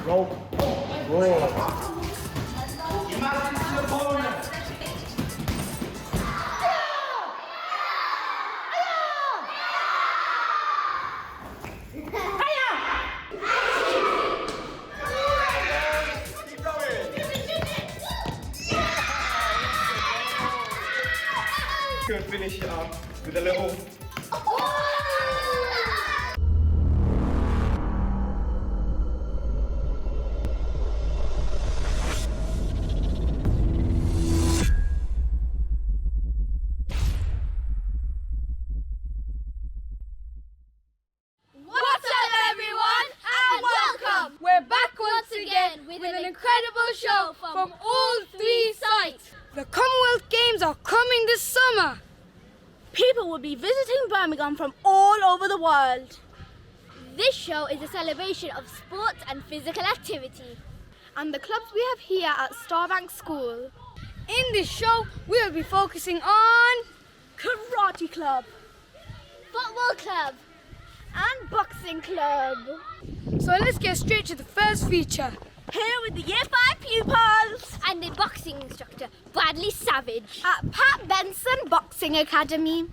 Roll. Imagine the opponent. Could finish it up with a little. What's up, everyone, and welcome! We're back once again with an incredible show from all three sites. The Commonwealth Games are coming this summer. People will be visiting Birmingham from all over the world. This show is a celebration of sports and physical activity. And the clubs we have here at Starbank School. In this show, we'll be focusing on Karate Club, Football Club, and Boxing Club. So let's get straight to the first feature. Here with the Year 5 pupils and the boxing instructor, Bradley Savage, at Pat Benson Boxing Academy.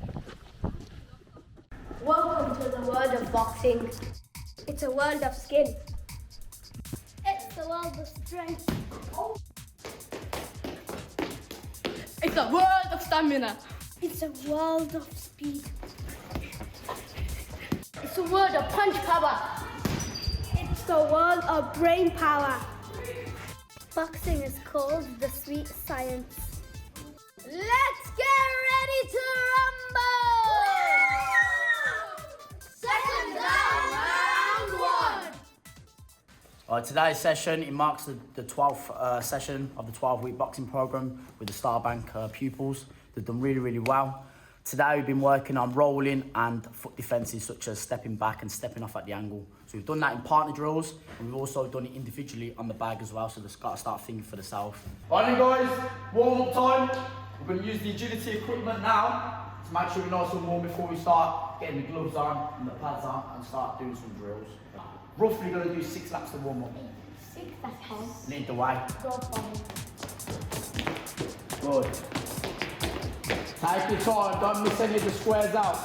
Welcome to the world of boxing. It's a world of skill. It's the world of strength. It's a world of stamina. It's a world of speed. It's a world of punch power. It's the world of brain power. Boxing is called the sweet science. Let's get ready to rumble! Second down, round one. Today's session, it marks the 12th session of the 12-week boxing programme with the Starbank Pupils. They've done really, really well. Today we've been working on rolling and foot defences such as stepping back and stepping off at the angle. So we've done that in partner drills and we've also done it individually on the bag as well, so they've got to start thinking for themselves. Right then guys, warm-up time. We're going to use the agility equipment now to make sure we're nice and warm before we start getting the gloves on and the pads on and start doing some drills. Roughly going to do 6 laps of warm-up. 6, that's 10. Lead the way. Go for me. Good. Take your time, don't miss any of the squares out.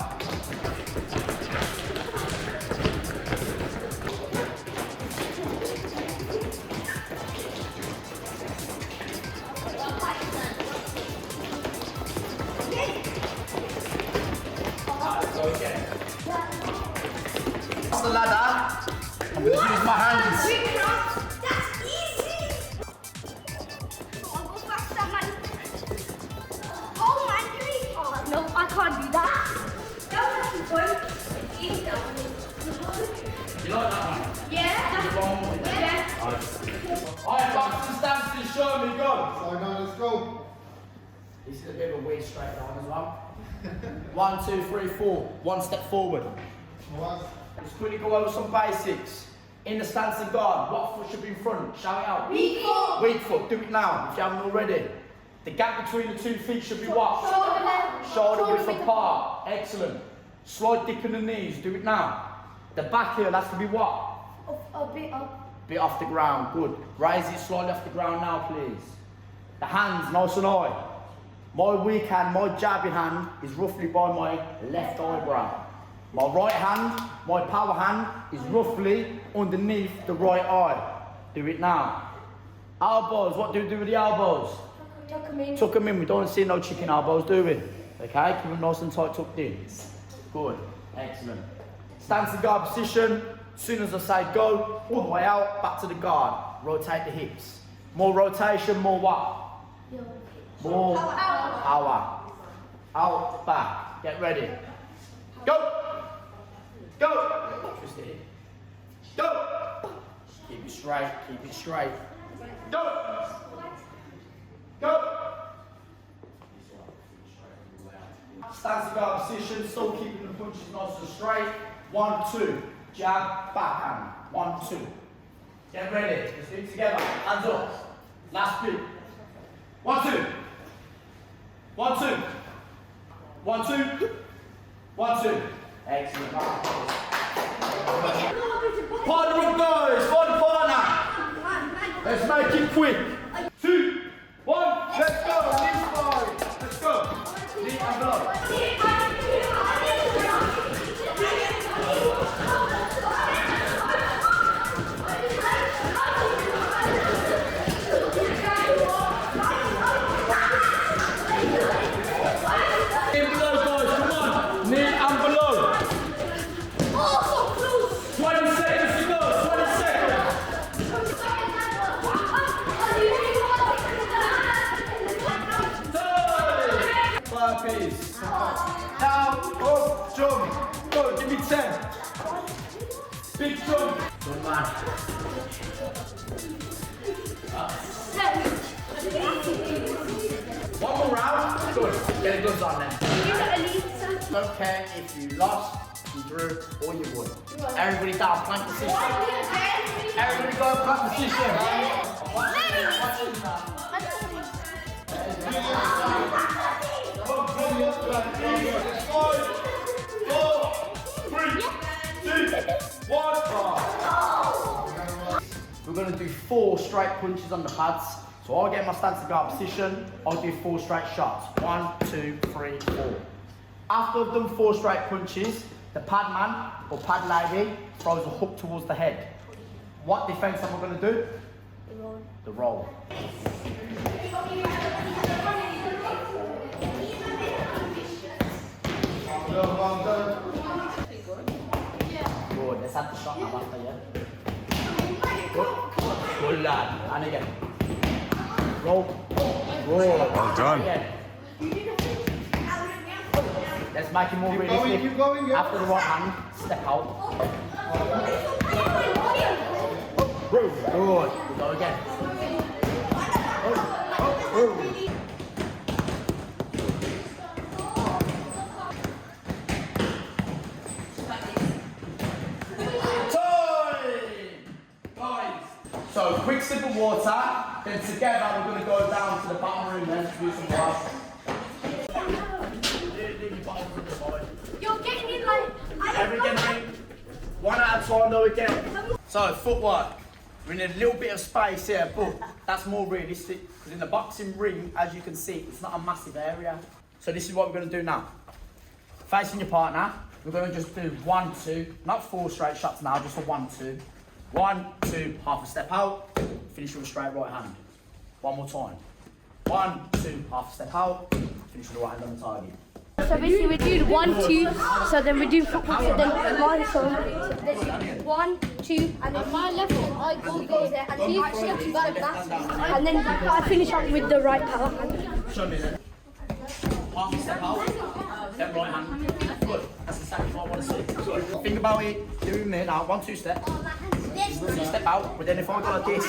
Okay. That's the ladder. I'm going to use my hands. That's easy. I'll go faster, man. Oh, man, oh, no, I can't do that. That was fun. It's easy. You like that one? Yeah. Is it wrong with that? Yeah. Alright, boxing stances, show me, go. So now let's go. This is a bit of a weird straight line as well. 1, 2, 3, 4. 1 step forward. Let's quickly go over some basics. In the stance and guard, what foot should be in front? Shout it out. Weak foot. Weak foot, do it now if you haven't already. The gap between the 2 feet should be what? Shoulder level. Shoulder width apart. Excellent. Slight dip in the knees, do it now. The back heel has to be what? A bit up. Bit off the ground, good. Raise it slightly off the ground now, please. The hands nice and high. My weak hand, my jabbing hand, is roughly by my left eyebrow. My right hand, my power hand, is roughly underneath the right eye. Do it now. Elbows, what do we do with the elbows? Tuck them in. Tuck them in, we don't see no chicken elbows, do we? Okay, keep them nice and tight tucked in. Good, excellent. Stance and guard position. As soon as I say go, all the way out, back to the guard. Rotate the hips. More rotation, more what? More power. Out, back. Get ready. Go. Go. Twist it. Go. Keep it straight. Keep it straight. Go. Go. Stance and guard position. Still keeping the punches nice and straight. 1, 2. Jab, backhand. 1, 2. Get ready. Let's do it together. Hands up. Last beat. 1, 2. 1, 2. 1, 2. 1, 2. Excellent. Partner up, guys. Find a partner. quick. 2, 1, let's go. Knee sparring. Let's go. Knee and blow. In below, guys, come on. Knee and below. 20 seconds to go. 20 seconds. Burpees. Down, up, jump. Go, give me 10. Big jump. Good man. One more round. Good. Get the gloves on then. Don't care if you lost, you drew, or you won. Everybody down, plank position. Everybody go plank position. 1. We're going to do 4 straight punches on the pads. So I'll get my stance to guard position. I'll do 4 straight shots. 1, 2, 3, 4. After I've done 4 straight punches, the pad man or pad lady throws a hook towards the head. What defense am I going to do? The roll. Good, let's have the shot now after, yeah? Good, good lad. And again. Roll. Good. Well done. Again. Let's make it more realistic. Keep going, yeah. After the right hand, step out. Good. We'll go again. So, quick sip of water, then together we're going to go down to the bottom room then to do some work. You're getting in like... Everything, one at a time though again. So, footwork. We need a little bit of space here, but that's more realistic. Because in the boxing ring, as you can see, it's not a massive area. So this is what we're going to do now. Facing your partner, we're going to just do 1, 2, not 4 straight shots now, just a 1, 2. 1, 2, half a step out, finish with a straight right hand. One more time. 1, 2, half a step out, finish with the right hand on the target. So basically we're doing 1, 2, so then we're doing football, so then mine, so there's 1, 2, and then my left foot, I go there, and he steps like that, and then I finish up with the right power hand. Show me then. Half a step out, then right hand. Good, that's exactly what I want to see. Good. Think about it, do it me now, 1, 2 step. So you step out, but then if I go like this,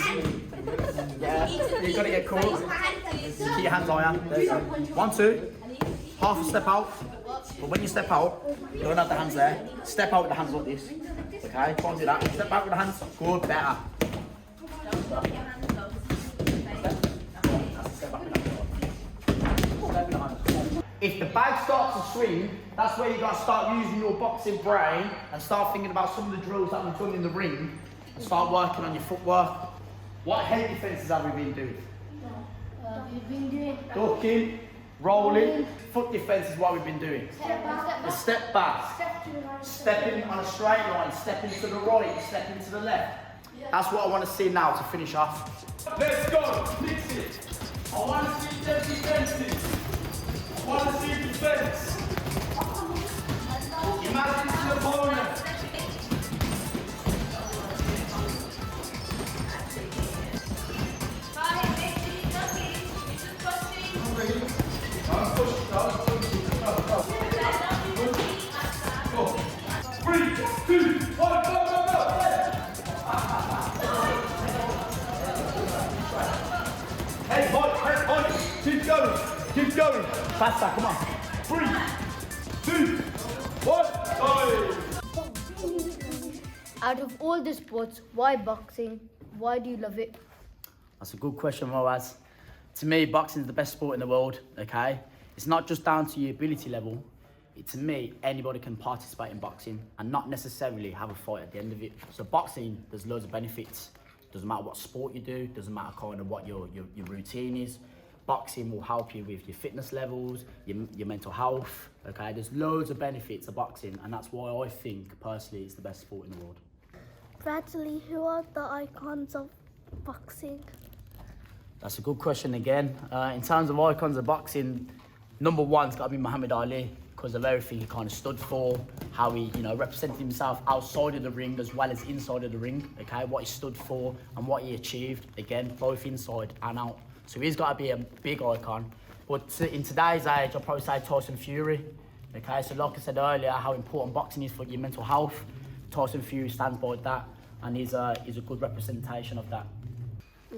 yeah, you've got to get caught. Keep your hands higher. There you go. 1, 2, half a step out. But when you step out, you don't have the hands there. Step out with the hands like this. Okay, try and do that. Step out with the hands. Good, better. If the bag starts to swing, that's where you got to start using your boxing brain and start thinking about some of the drills that we've done in the ring and start working on your footwork. What head defences have we been doing? We've been doing Ducking, rolling. Foot defence is what we've been doing. The step back, stepping on a straight line, stepping to the right, stepping to the left. That's what I want to see now to finish off. Let's go, mix it. I want to see them defences. I want to see defence. Imagine it's an opponent. Go. 3, 2, 1, go, go, go! Hey, hold. Keep going. Faster, come on. 3, 2, 1, go! Out of all the sports, why boxing? Why do you love it? That's a good question, Moaz. To me, boxing is the best sport in the world, okay? It's not just down to your ability level. To me, anybody can participate in boxing and not necessarily have a fight at the end of it. So boxing, there's loads of benefits. Doesn't matter what sport you do, doesn't matter kind of what your routine is. Boxing will help you with your fitness levels, your mental health, okay? There's loads of benefits of boxing, and that's why I think, personally, it's the best sport in the world. Bradley, who are the icons of boxing? That's a good question again. In terms of icons of boxing, number one's got to be Muhammad Ali, because of everything he kind of stood for, how he, represented himself outside of the ring as well as inside of the ring, okay? What he stood for and what he achieved, again, both inside and out. So he's got to be a big icon. But in today's age, I'll probably say Tyson Fury, okay? So like I said earlier, how important boxing is for your mental health, Tyson Fury stands by that, and he's a good representation of that.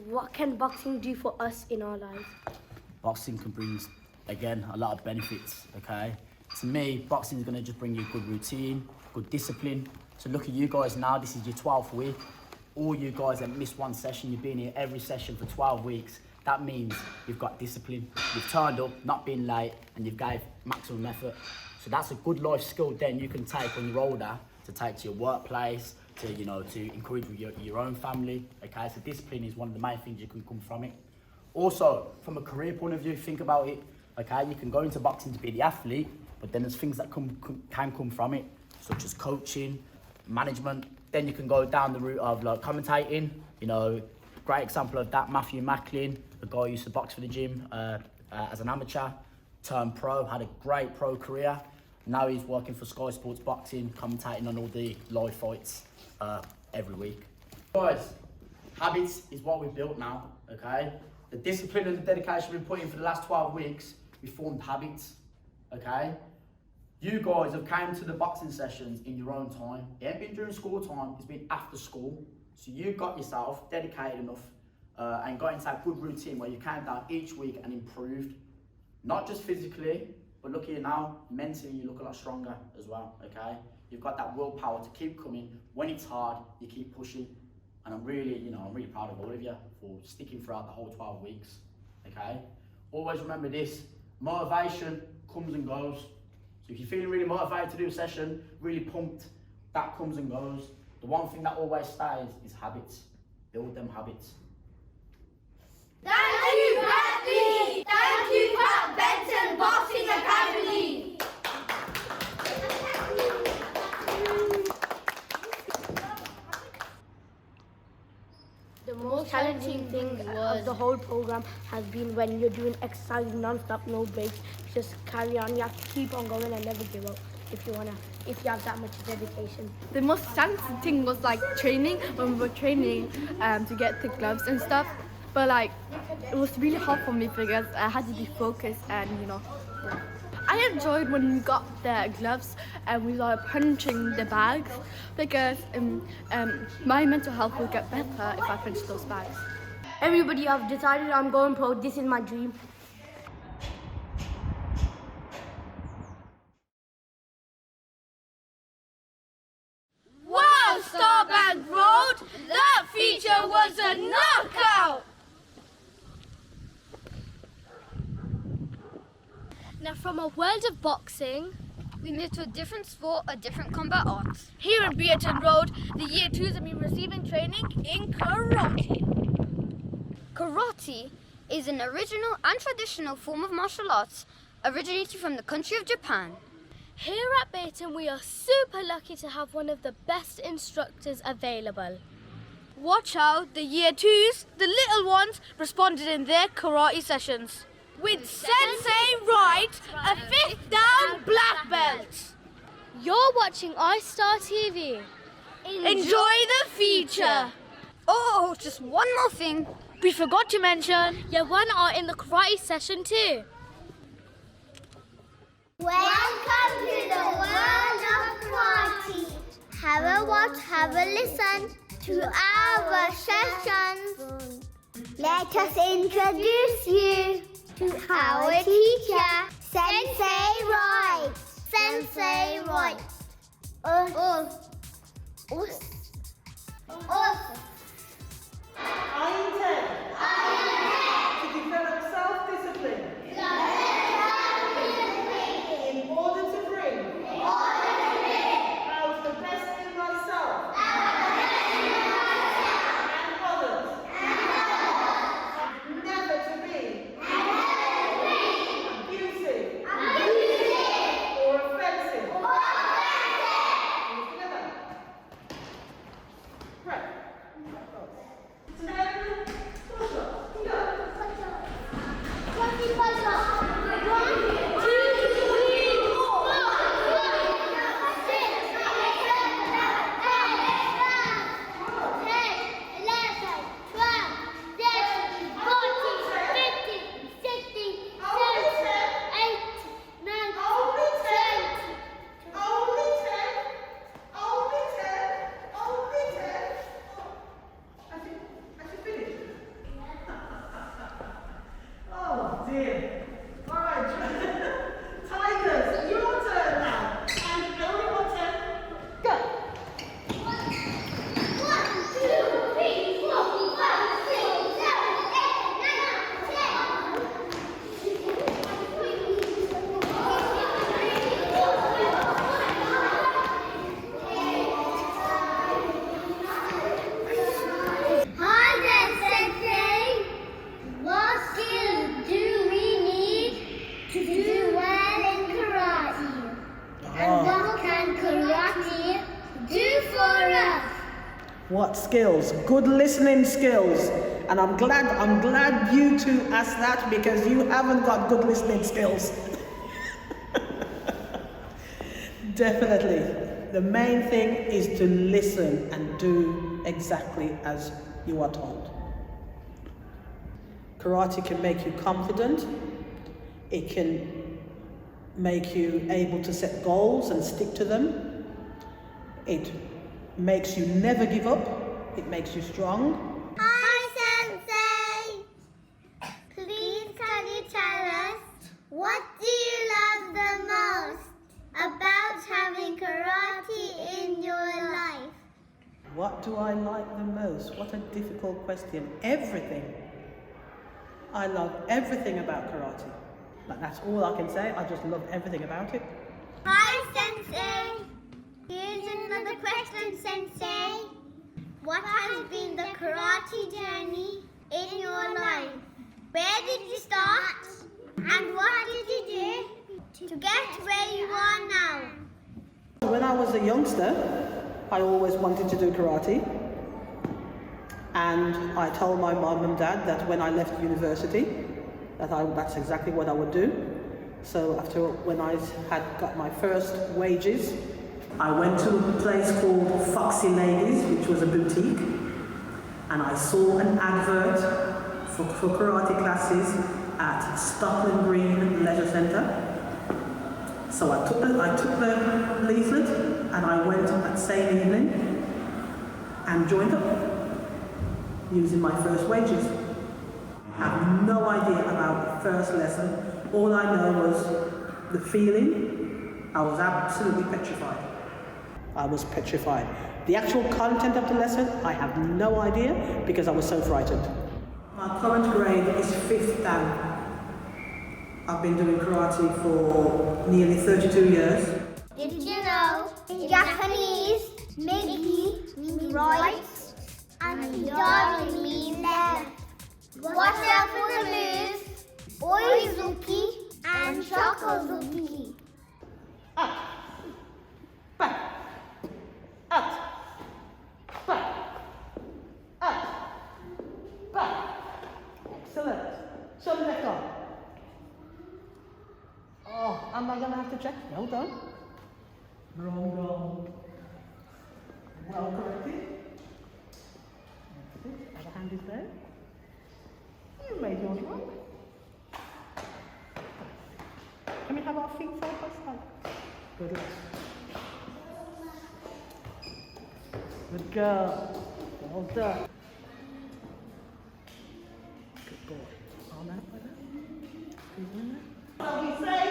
What can boxing do for us in our lives? Boxing can bring, again, a lot of benefits, okay? To me, boxing is going to just bring you good routine, good discipline. So look at you guys now, this is your 12th week. All you guys that missed one session, you've been here every session for 12 weeks. That means you've got discipline. You've turned up, not been late, and you've gave maximum effort. So that's a good life skill then you can take when you're older to take to your workplace, to encourage your own family, okay? So discipline is one of the main things you can come from it. Also, from a career point of view, think about it, okay? You can go into boxing to be the athlete, but then there's things that can come from it, such as coaching, management. Then you can go down the route of like commentating, great example of that, Matthew Macklin, the guy who used to box for the gym as an amateur, turned pro, had a great pro career. Now he's working for Sky Sports Boxing, commentating on all the live fights every week. Guys, habits is what we've built now, okay? The discipline and the dedication we've been putting for the last 12 weeks, we formed habits, okay? You guys have came to the boxing sessions in your own time. It ain't been during school time, it's been after school. So you got yourself dedicated enough and got into that good routine where you came down each week and improved. Not just physically, but look at you now, mentally you look a lot stronger as well, okay? You've got that willpower to keep coming. When it's hard, you keep pushing. And I'm really proud of all of you for sticking throughout the whole 12 weeks, okay? Always remember this, motivation comes and goes. So if you're feeling really motivated to do a session, really pumped, that comes and goes. The one thing that always stays is habits. Build them habits. Thank you, Bradley! Thank you, Benson Boxing Academy! The most challenging thing of the whole program has been when you're doing exercise non-stop, no breaks. Just carry on. You have to keep on going and never give up if you have that much dedication. The most challenging thing was like training, when we were training to get the gloves and stuff. But like, it was really hard for me because I had to be focused and I enjoyed when we got the gloves and we were punching the bags because my mental health will get better if I punch those bags. Everybody, I've decided I'm going pro. This is my dream. Wow, Starbank Road! That feature was a knockout! Now from a world of boxing, we move to a different sport, a different combat arts. here in Beaton Road, the Year 2s have been receiving training in karate. Karate is an original and traditional form of martial arts originating from the country of Japan. Here at Beaton, we are super lucky to have one of the best instructors available. Watch out, the Year 2s, the little ones, responded in their karate sessions. With Sensei Wright, a 5th down black belt. You're watching iStarTV. Enjoy the feature. Oh, just one more thing. We forgot to mention, you won art in the karate session too. Welcome to the world of karate. Have a watch, have a listen to our sessions. Let us introduce you to our teacher, Sensei Wright. Sensei Wright. I intend to develop self-discipline in order to bring out the best in myself and others. skills, good listening skills. And I'm glad you two asked that, because you haven't got good listening skills. Definitely. The main thing is to listen and do exactly as you are told. Karate can make you confident. It can make you able to set goals and stick to them. It makes you never give up. It makes you strong. Hi, Sensei! Please can you tell us, what do you love the most about having karate in your life? What do I like the most? What a difficult question. Everything. I love everything about karate. Like, that's all I can say. I just love everything about it. Hi, Sensei! Here's another question, Sensei. What has been the karate journey in your life? Where did you start? And what did you do to get where you are now? When I was a youngster, I always wanted to do karate. And I told my mum and dad that when I left university, that's exactly what I would do. So when I had got my first wages, I went to a place called Foxy Ladies, which was a boutique, and I saw an advert for karate classes at Stockland Green Leisure Centre. So I took the leaflet and I went that same evening and joined up using my first wages. I have no idea about the first lesson. All I know was the feeling. I was absolutely petrified. I was petrified. The actual content of the lesson, I have no idea, because I was so frightened. My current grade is 5th Dan. I've been doing karate for nearly 32 years. Did you know in Japanese, Migi means right and Yari means left? Watch out for the moves, Oizuki and Shokozuki. Up, back, up, back, up, back. Excellent. Show the left arm. Oh, am I going to have to check? Well done. Wrong. Well corrected. Other hand is there. You made yours wrong. Can we have our feet side by side? Good luck. Good girl. Well done. Good boy. Arm out like that. Squeeze in there. So we say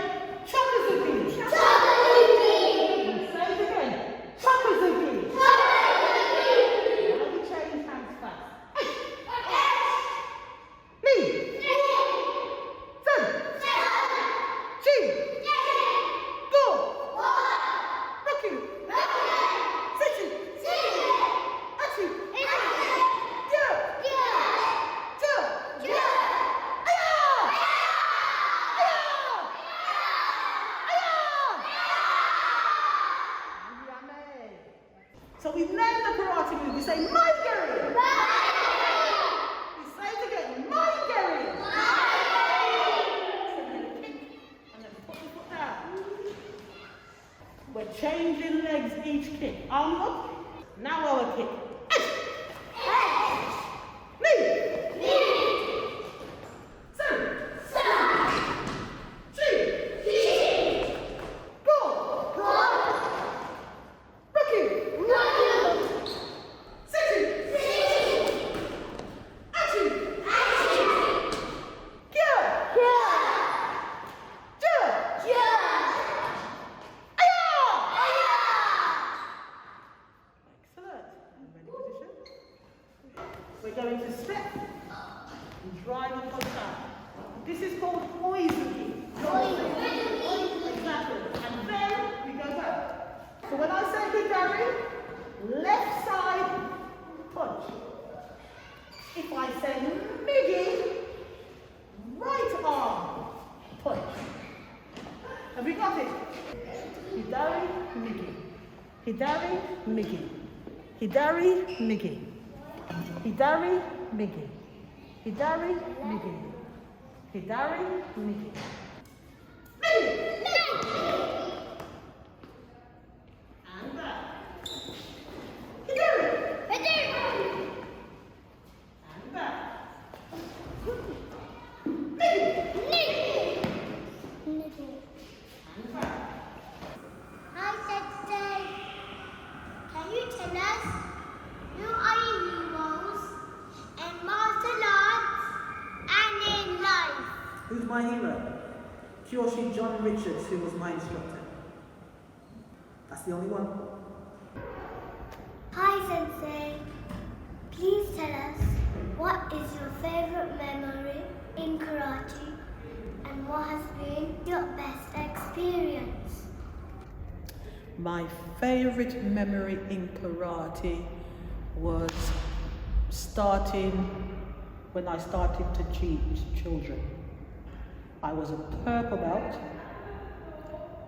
Chokazuki. Chokazuki. We say it again. Chokazuki. Chokazuki. Now we change hands fast. Knee. Sen. Chi. Go. Roku. Sichi. Achi. Gyo. Jo. So we learn the karate move. We say, my Gary. We say it again, my Gary. So we're going to kick and then put the foot down. We're changing legs each kick. Arm up. Now our kick. Knee. Sen. Chi. Go. Roku. Sichi. Achi. Gyo. Jo. Excellent. Ready position? We're going to step and drive up on top. This is called Oizuki. Exactly. And then we go back. So when I say good Gary, left side punch. If I say Migi, right arm punch. Have we got it? Hidari, Migi. Hidari, Migi. Hidari, Migi. Hidari, Migi. Hidari, Migi. Hidari, Migi. And back. Hidari. And back. Hi, Sensei. Can you tell us who are your heroes in martial arts and in life? Who's my hero? Kyoshi John Richards, who was my instructor. That's the only one. Hi, Sensei. Please tell us what is your favorite memory in karate and what has been your best experience? My favorite memory in karate was when I started to teach children. I was a purple belt.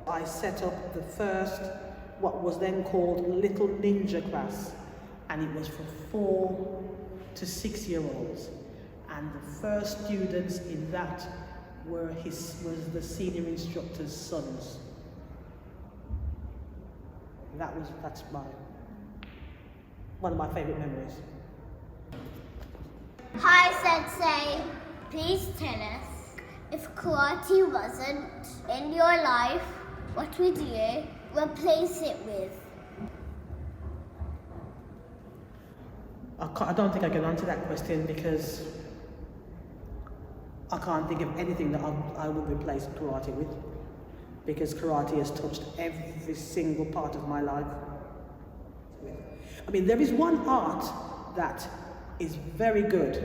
I set up the first, what was then called Little Ninja class, and it was for 4 to 6 year olds. And the first students in that was the senior instructor's sons. That's one of my favorite memories. Hi, Sensei. Please tell us, if karate wasn't in your life, what would you replace it with? I don't think I can answer that question because I can't think of anything that I would replace karate with, because karate has touched every single part of my life. I mean, there is one art that is very good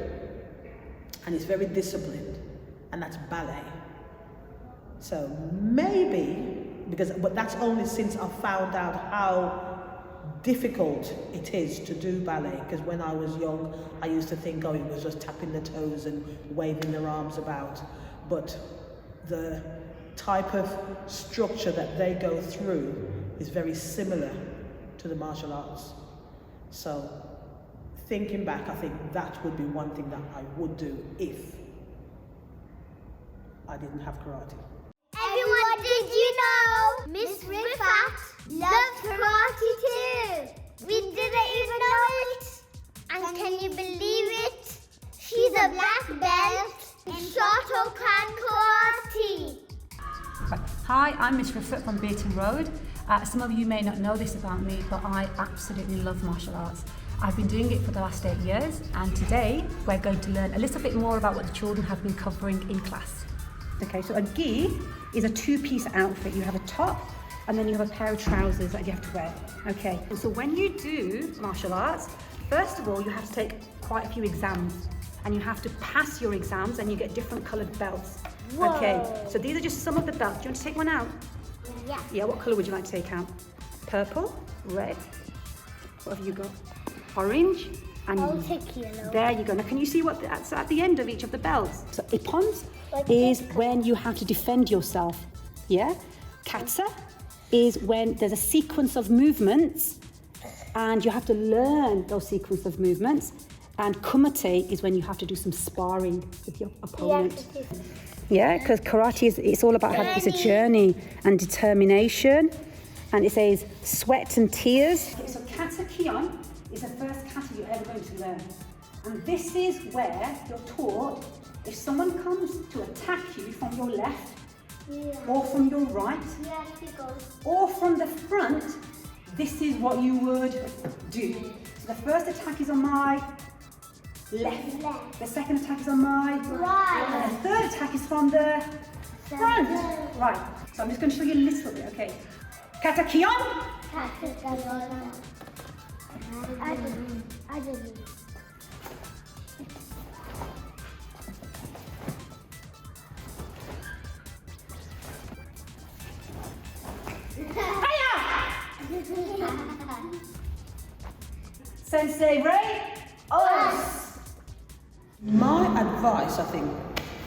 and is very disciplined, and that's ballet. So maybe, but that's only since I found out how difficult it is to do ballet, because when I was young I used to think, it was just tapping the toes and waving their arms about, but the type of structure that they go through is very similar to the martial arts. So thinking back, I think that would be one thing that I would do if I didn't have karate. Everyone, did you know Ms Rifat loves karate too? We didn't even know it. And can you believe it? She's a black belt in Shotokan karate. Hi, I'm Ms Rifat from Beaton Road. Some of you may not know this about me, but I absolutely love martial arts. I've been doing it for the last 8 years, and today we're going to learn a little bit more about what the children have been covering in class. Okay, so a gi is a two-piece outfit. You have a top and then you have a pair of trousers that you have to wear. Okay, and so when you do martial arts, first of all, you have to take quite a few exams, and you have to pass your exams, and you get different coloured belts. Whoa. Okay, so these are just some of the belts. Do you want to take one out? Yeah. Yeah, what colour would you like to take out? Purple, red, what have you got? Orange, and I'll take yellow. there you go. Now can you see what that's at the end of each of the belts? So ippons is when you have to defend yourself, yeah? Katsa is when there's a sequence of movements and you have to learn those sequence of movements. And kumite is when you have to do some sparring with your opponent. Yeah, because karate it's all about having it's a journey and determination. And it says sweat and tears. Okay, so kata kion is the first kata you're ever going to learn. And this is where you're taught, if someone comes to attack you from your left, or from your right, or from the front, this is what you would do. So the first attack is on my left. The second attack is on my right. And the third attack is from the front. Right. So I'm just going to show you a little bit. Okay. Kata kion. I didn't. Sensei Ray. Us. My advice, I think,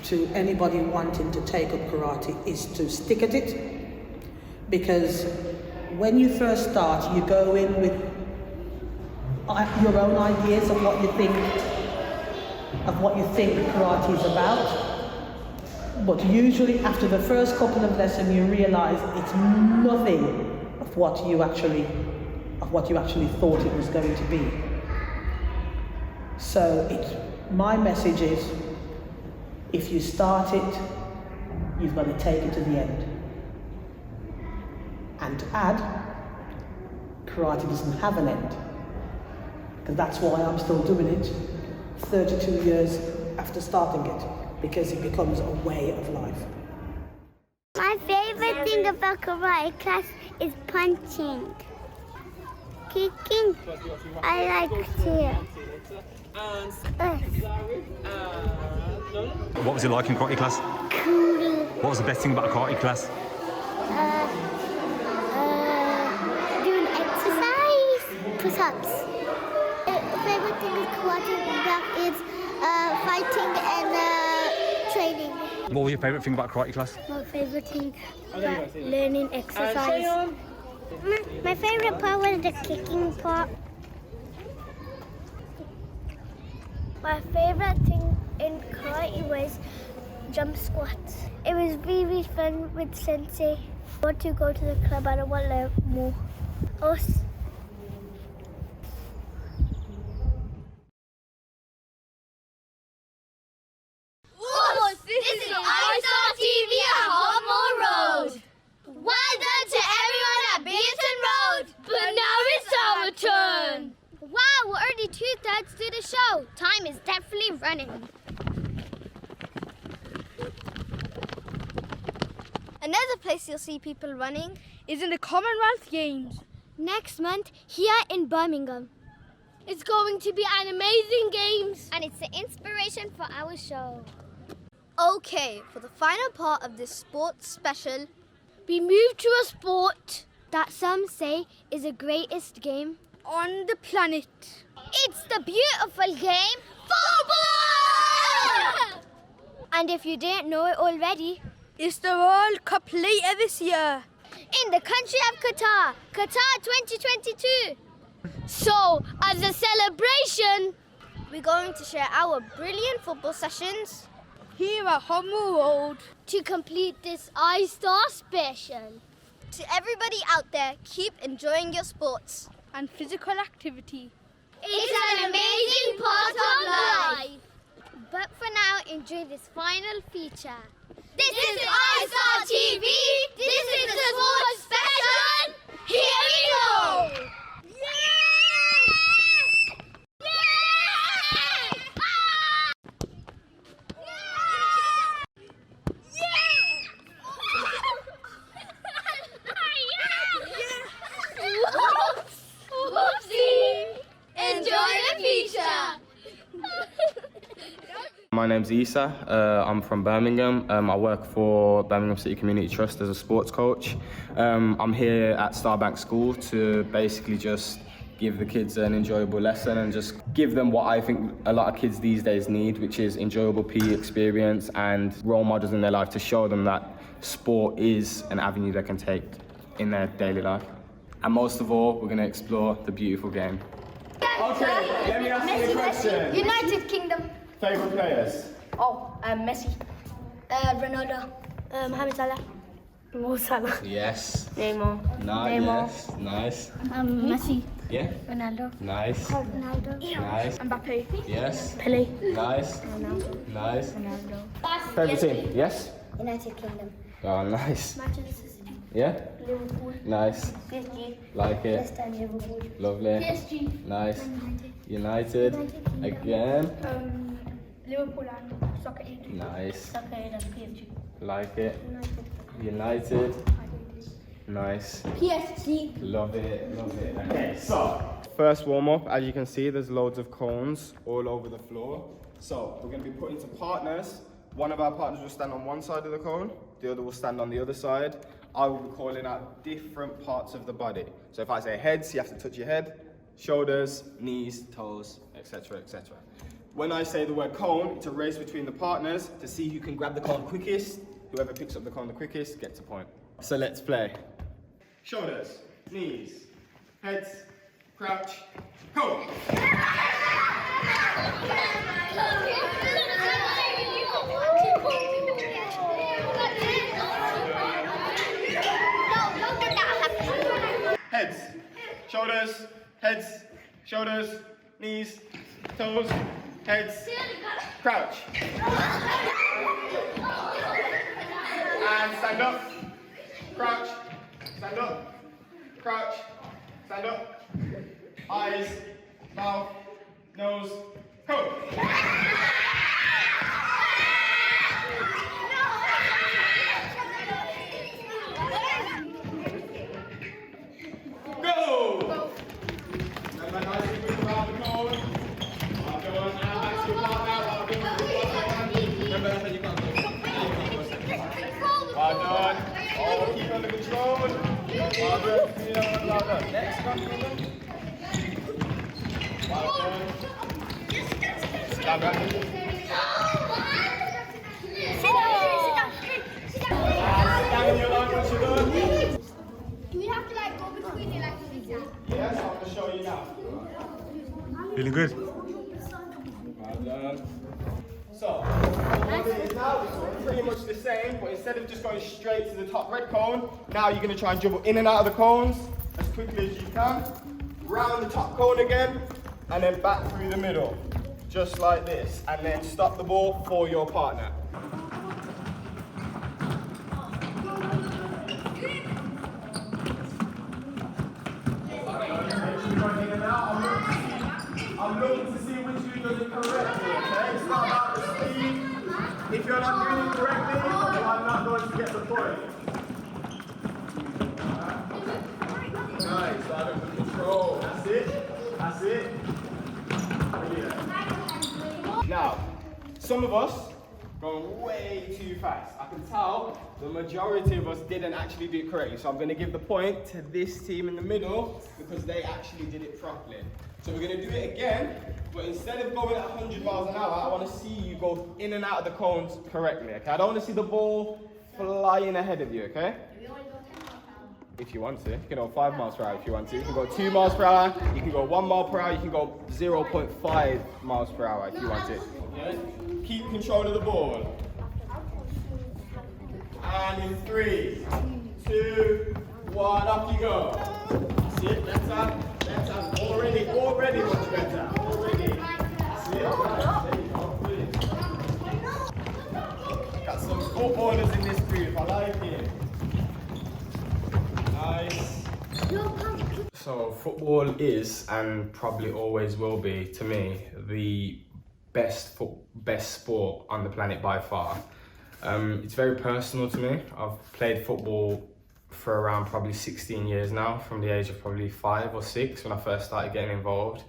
to anybody wanting to take up karate is to stick at it, because when you first start, you go in with your own ideas of what you think karate is about. But usually after the first couple of lessons you realise it's nothing of what you actually thought it was going to be. So my message is, if you start it, you've got to take it to the end. And to add, karate doesn't have an end. And that's why I'm still doing it 32 years after starting it, because it becomes a way of life. My favorite thing about karate class is punching. Kicking, I like too. What was it like in karate class? Cool. What was the best thing about a karate class? Doing exercise, push-ups. Favorite thing is karate is fighting and training. What was your favourite thing about karate class? My favorite thing about learning exercise. My favorite part was the kicking part. My favorite thing in karate was jump squats. It was really fun with Sensei. I want to go to the club, I don't want to learn more. Us. This is iStarTV at Hotmore Road. Well done to everyone at Benson Road. But now it's our turn. Wow, we're already 2/3 through the show. Time is definitely running. Another place you'll see people running is in the Commonwealth Games next month here in Birmingham. It's going to be an amazing games. And it's the inspiration for our show. Okay, for the final part of this sports special, we move to a sport that some say is the greatest game on the planet. It's the beautiful game, football! And if you didn't know it already, it's the World Cup later this year. In the country of Qatar, Qatar 2022. So, as a celebration, we're going to share our brilliant football sessions here at Hotmore Road to complete this iStar special. To everybody out there, keep enjoying your sports and physical activity. It's an amazing part of life. But for now, enjoy this final feature. This is iStarTV. This is the sports special. Here we go. My name's Eesa. I'm from Birmingham. I work for Birmingham City Community Trust as a sports coach. I'm here at Starbank School to basically just give the kids an enjoyable lesson and just give them what I think a lot of kids these days need, which is enjoyable PE experience and role models in their life to show them that sport is an avenue they can take in their daily life. And most of all, we're going to explore the beautiful game. Okay, let me ask you a question. United Kingdom. Favourite players? Messi. Ronaldo. Mohamed Salah. Mo Salah. Yes. Neymar. Yes. Nice. Messi. Yeah. Ronaldo. Nice. Ronaldo. Nice. Mbappe. Yes. Pele. Nice. Ronaldo. Nice. Ronaldo. Favourite team? Yes. United Kingdom. Oh, nice. Manchester City. Yeah. Liverpool. Nice. PSG. Like it. Leicester and Liverpool. Lovely. PSG. Nice. United. Again. Liverpool and Soccer Aid. Nice. Soccer Aid and PSG. Like it. United. Nice. PSG. Love it. Okay, so first warm up, as you can see, there's loads of cones all over the floor. So we're going to be put into partners. One of our partners will stand on one side of the cone, the other will stand on the other side. I will be calling out different parts of the body. So if I say heads, you have to touch your head, shoulders, knees, toes, etc., etc. When I say the word cone, it's a race between the partners to see who can grab the cone quickest. Whoever picks up the cone the quickest gets a point. So let's play. Shoulders, knees, heads, crouch, go. Heads, shoulders, knees, toes, heads, crouch. And stand up, crouch, stand up, crouch, stand up. Eyes, mouth, nose, go. Go! Remember, nice and quick around the cone. Well done, and back to your partner. Remember, that's how you can't go. Well done. Oh, keep under control. Well done. Louder. Next, come on. Well done. Stand back. Sit down in your line once you're done. Do we have to like go between it like this? Yes, I'm going to show you now. Feeling good? Well done. So, what it is now is pretty much the same, but instead of just going straight to the top red cone, now you're going to try and dribble in and out of the cones as quickly as you can. Round the top cone again, and then back through the middle. Just like this. And then stop the ball for your partner. I'm looking to see which of you does it correctly, okay? It's not about the speed. If you're not doing it correctly, then I'm not going to get the point. Nice, so under control. That's it. That's it. Brilliant. Now, some of us going way too fast. I can tell the majority of us didn't actually do it correctly. So I'm going to give the point to this team in the middle because they actually did it properly. So we're going to do it again, but instead of going at 100 miles an hour, I want to see you go in and out of the cones correctly, okay? I don't want to see the ball flying ahead of you, okay? If you want to. You can go 5 miles per hour if you want to. You can go 2 miles per hour, you can go 1 mile per hour, you can go 0.5 miles per hour if you want to. Okay? Keep control of the ball. And in 3, 2, 1, up you go. That's it, better. Already much better. Already. See it? There you go. Brilliant. Got some footballers in this group. I like it. Nice. So football is, and probably always will be, to me, the best sport on the planet by far. It's very personal to me. I've played football for around probably 16 years now, from the age of probably 5 or 6 when I first started getting involved.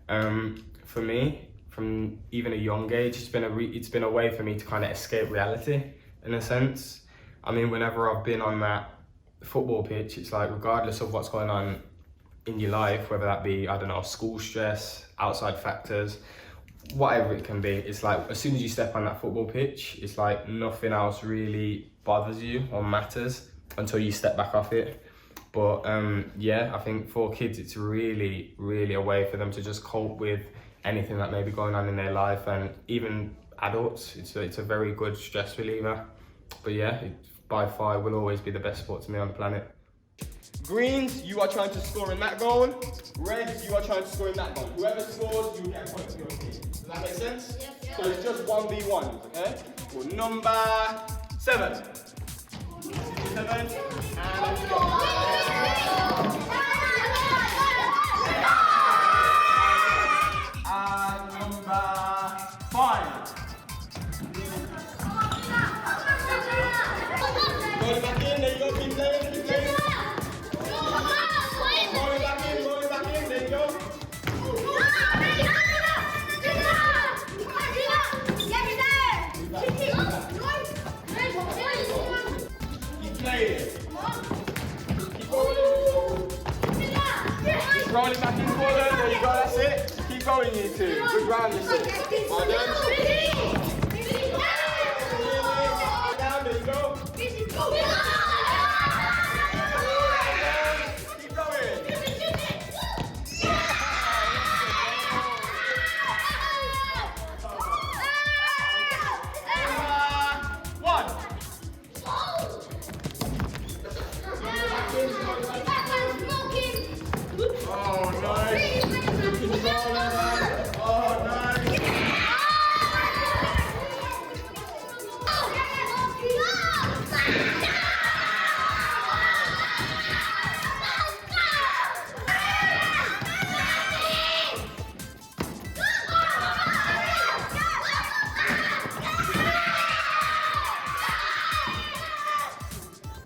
For me, from even a young age, it's been a way for me to kind of escape reality in a sense. I mean, whenever I've been on that football pitch, it's like regardless of what's going on in your life, whether that be, I don't know, school stress, outside factors, whatever it can be, it's like as soon as you step on that football pitch, it's like nothing else really bothers you or matters until you step back off it. But yeah, I think for kids it's really, really a way for them to just cope with anything that may be going on in their life, and even adults, it's a very good stress reliever. But yeah, it by far will always be the best sport to me on the planet. Greens, you are trying to score in that goal. Reds, you are trying to score in that goal. Whoever scores, you get a point for your team. Does that make sense? Yep. So it's just 1v1, okay? Well, number 7. 7, and let's go. And number 5. Roll it back in, there you go, keep playing, keep playing. Roll it back in, there you go. Keep playing. Keep going. Keep rolling back in for them, there you go, that's it. Keep going, you two. Good round, this is. Well done. Down, there you go. Keep going. Yeah!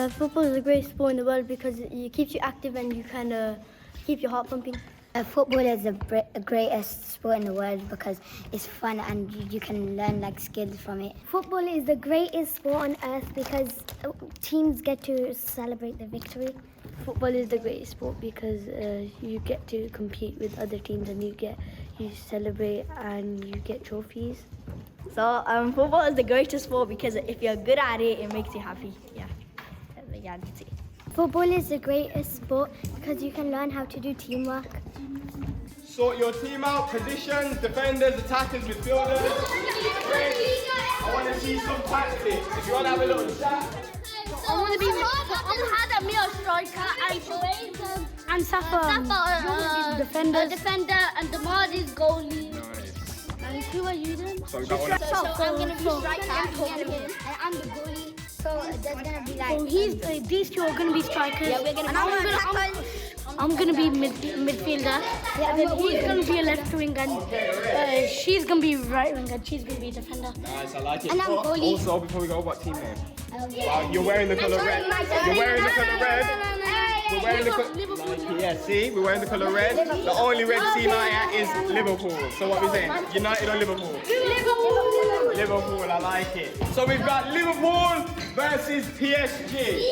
Football is the greatest sport in the world because it keeps you active and you kind of keep your heart pumping. Football is the greatest sport in the world because it's fun and you can learn like skills from it. Football is the greatest sport on earth because teams get to celebrate the victory. Football is the greatest sport because you get to compete with other teams and you celebrate and you get trophies. So football is the greatest sport because if you're good at it, it makes you happy. Yeah, that's it. Football is the greatest sport because you can learn how to do teamwork. Sort your team out, positions, defenders, attackers, midfielders. I want to see some tactics. If you want to have a little chat. I want to be a striker and Safa defender and Damad is goalie. Nice. And who are you then? So we got one. So I'm going to be striker and I'm the goalie. So there's going to be like... These two are going to be strikers. Yeah, we're going to be I'm going to be midfielder. Yeah, and then he's going to be a left wing and she's going to be right wing and she's going to be defender. Nice, I like it. And I'm goalie. Also, before we go, what team name? Yeah. Wow, you're wearing the colour red. You're wearing the colour red. We're wearing the colour... Yeah, see? We're wearing the colour red. The only red team out here is Liverpool. So what are we saying? United or Liverpool? Liverpool, I like it. So we've got Liverpool versus PSG.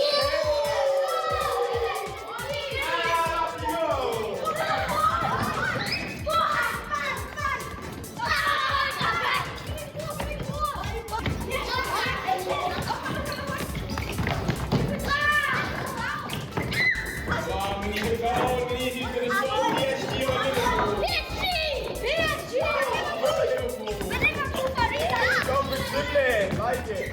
Like it.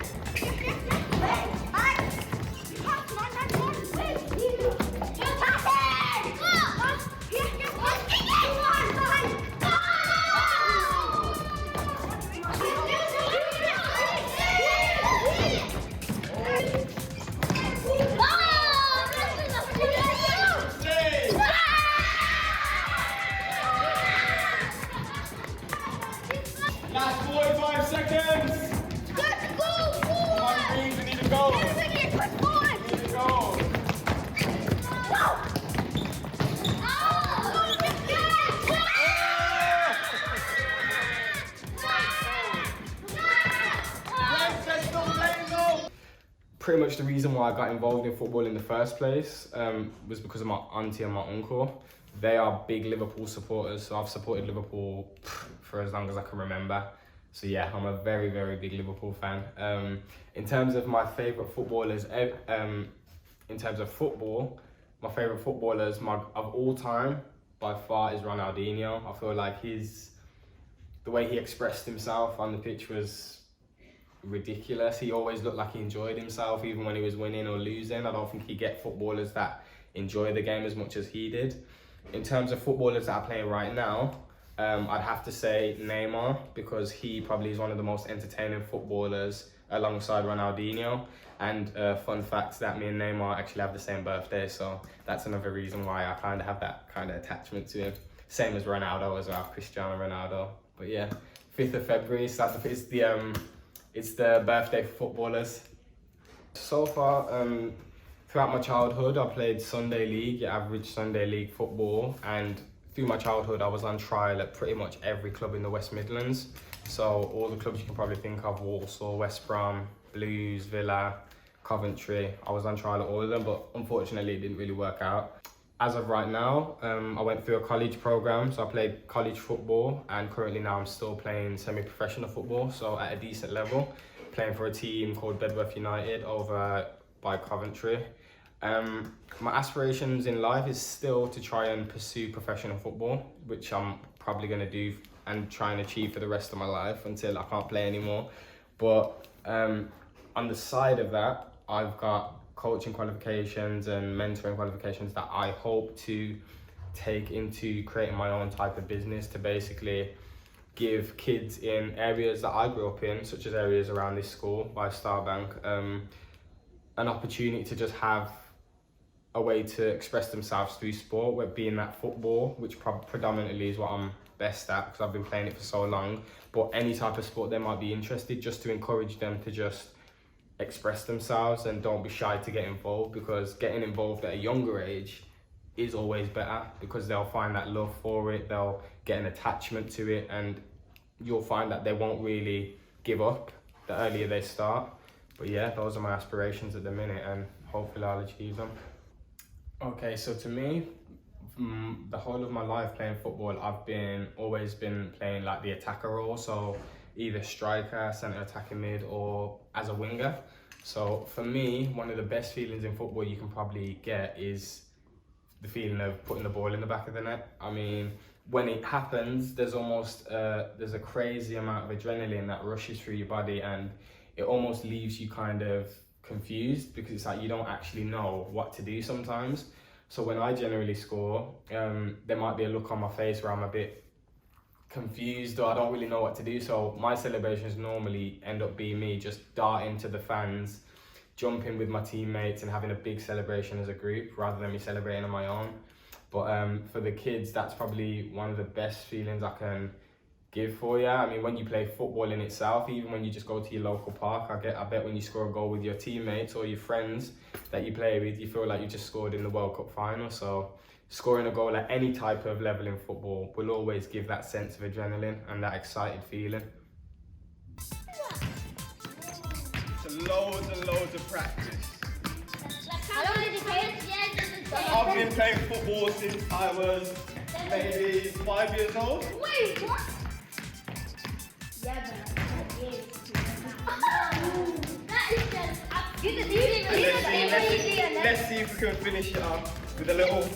Last 45 seconds. Pretty much the reason why I got involved in football in the first place was because of my auntie and my uncle. They are big Liverpool supporters, so I've supported Liverpool for as long as I can remember. So yeah, I'm a very, very big Liverpool fan. In terms of my favourite footballers, in terms of football, my favourite footballers of all time by far is Ronaldinho. I feel like the way he expressed himself on the pitch was ridiculous. He always looked like he enjoyed himself, even when he was winning or losing. I don't think you get footballers that enjoy the game as much as he did. In terms of footballers that are playing right now, I'd have to say Neymar, because he probably is one of the most entertaining footballers alongside Ronaldinho. And fun fact that me and Neymar actually have the same birthday, so that's another reason why I kind of have that kind of attachment to him. Same as Ronaldo as well, Cristiano Ronaldo. But yeah, 5th of February, so it's the birthday for footballers. So far, throughout my childhood, I played Sunday League, your average Sunday League football, and through my childhood, I was on trial at pretty much every club in the West Midlands. So all the clubs you can probably think of: Walsall, West Brom, Blues, Villa, Coventry. I was on trial at all of them, but unfortunately it didn't really work out. As of right now, I went through a college program, so I played college football, and currently now I'm still playing semi-professional football, so at a decent level, playing for a team called Bedworth United over by Coventry. My aspirations in life is still to try and pursue professional football, which I'm probably going to do and try and achieve for the rest of my life until I can't play anymore. But on the side of that, I've got coaching qualifications and mentoring qualifications that I hope to take into creating my own type of business to basically give kids in areas that I grew up in, such as areas around this school by Starbank, an opportunity to just have a way to express themselves through sport, where being that football, which predominantly is what I'm best at because I've been playing it for so long, but any type of sport they might be interested, just to encourage them to just express themselves and don't be shy to get involved, because getting involved at a younger age is always better, because they'll find that love for it, they'll get an attachment to it, and you'll find that they won't really give up the earlier they start. But yeah, those are my aspirations at the minute, and hopefully I'll achieve them. Okay, so to me, the whole of my life playing football, I've always been playing like the attacker role, so either striker, centre attacking mid, or as a winger. So for me, one of the best feelings in football you can probably get is the feeling of putting the ball in the back of the net. I mean, when it happens, there's a crazy amount of adrenaline that rushes through your body, and it almost leaves you kind of confused, because it's like you don't actually know what to do sometimes. So when I generally score, there might be a look on my face where I'm a bit confused, or I don't really know what to do. So my celebrations normally end up being me just darting to the fans, jumping with my teammates and having a big celebration as a group rather than me celebrating on my own. But for the kids, that's probably one of the best feelings I can give for you. I mean, when you play football in itself, even when you just go to your local park, I bet when you score a goal with your teammates or your friends that you play with, you feel like you just scored in the World Cup final. So scoring a goal at any type of level in football will always give that sense of adrenaline and that excited feeling. It's loads and loads of practice. I've been playing football since I was maybe 5 years old. Wait, what? Yeah, but that is just... Let's see if we can finish it up with a little